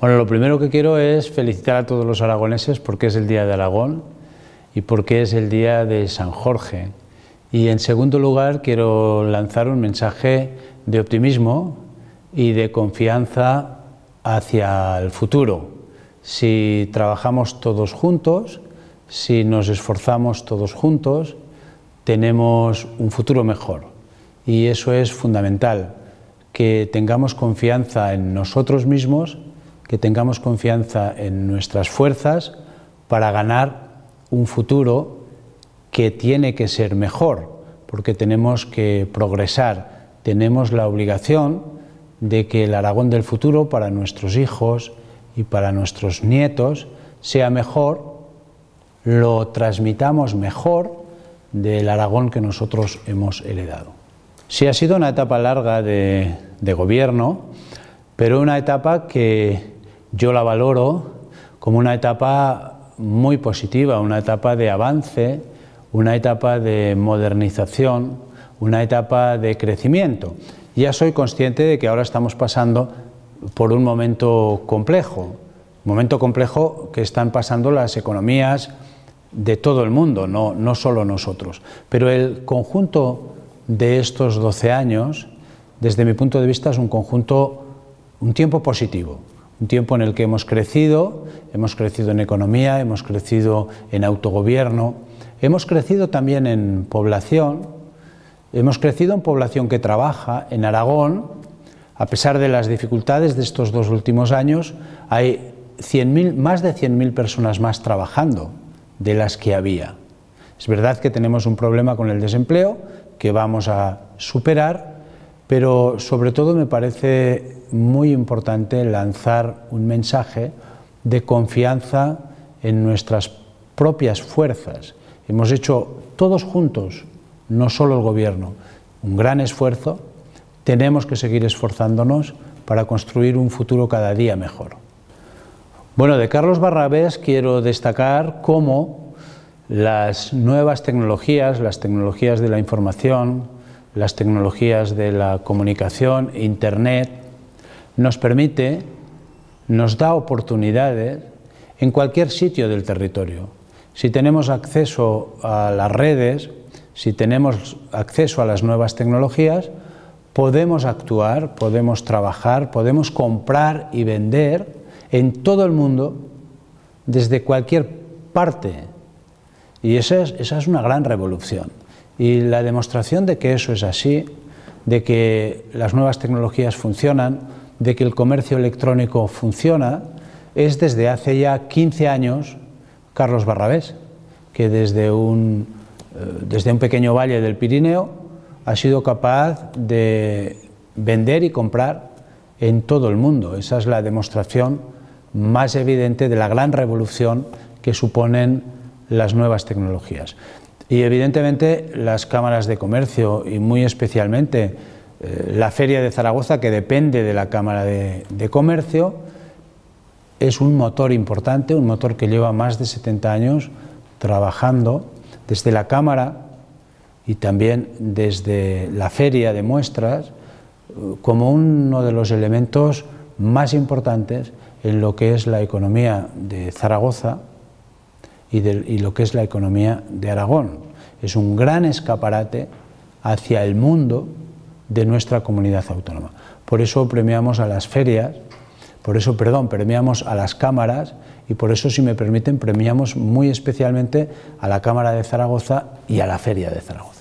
Bueno, lo primero que quiero es felicitar a todos los aragoneses porque es el Día de Aragón y porque es el Día de San Jorge. Y en segundo lugar quiero lanzar un mensaje de optimismo y de confianza hacia el futuro. Si trabajamos todos juntos, si nos esforzamos todos juntos, tenemos un futuro mejor. Y eso es fundamental, que tengamos confianza en nosotros mismos, que tengamos confianza en nuestras fuerzas para ganar un futuro que tiene que ser mejor, porque tenemos que progresar, tenemos la obligación de que el Aragón del futuro para nuestros hijos y para nuestros nietos sea mejor, lo transmitamos mejor del Aragón que nosotros hemos heredado. Sí, ha sido una etapa larga de gobierno, pero una etapa que yo la valoro como una etapa muy positiva, una etapa de avance, una etapa de modernización, una etapa de crecimiento. Ya soy consciente de que ahora estamos pasando por un momento complejo que están pasando las economías de todo el mundo, no solo nosotros. Pero el conjunto de estos 12 años, desde mi punto de vista, es un tiempo positivo. Un tiempo en el que hemos crecido en economía, hemos crecido en autogobierno, hemos crecido también en población, hemos crecido en población que trabaja. En Aragón, a pesar de las dificultades de estos 2 últimos años, hay más de 100.000 personas más trabajando de las que había. Es verdad que tenemos un problema con el desempleo que vamos a superar, pero sobre todo me parece muy importante lanzar un mensaje de confianza en nuestras propias fuerzas. Hemos hecho todos juntos, no solo el gobierno, un gran esfuerzo. Tenemos que seguir esforzándonos para construir un futuro cada día mejor. Bueno, de Carlos Barrabés quiero destacar cómo las nuevas tecnologías, las tecnologías de la información, las tecnologías de la comunicación, Internet, nos da oportunidades en cualquier sitio del territorio. Si tenemos acceso a las redes, si tenemos acceso a las nuevas tecnologías, podemos actuar, podemos trabajar, podemos comprar y vender en todo el mundo, desde cualquier parte. Y esa es una gran revolución. Y la demostración de que eso es así, de que las nuevas tecnologías funcionan, de que el comercio electrónico funciona, es desde hace ya 15 años Carlos Barrabés, que desde un pequeño valle del Pirineo ha sido capaz de vender y comprar en todo el mundo. Esa es la demostración más evidente de la gran revolución que suponen las nuevas tecnologías. Y evidentemente las cámaras de comercio y muy especialmente la Feria de Zaragoza, que depende de la Cámara de Comercio, es un motor importante, un motor que lleva más de 70 años trabajando desde la Cámara y también desde la Feria de Muestras como uno de los elementos más importantes en lo que es la economía de Zaragoza y lo que es la economía de Aragón. Es un gran escaparate hacia el mundo de nuestra comunidad autónoma. Por eso premiamos a las ferias, premiamos a las cámaras y por eso, si me permiten, premiamos muy especialmente a la Cámara de Zaragoza y a la Feria de Zaragoza.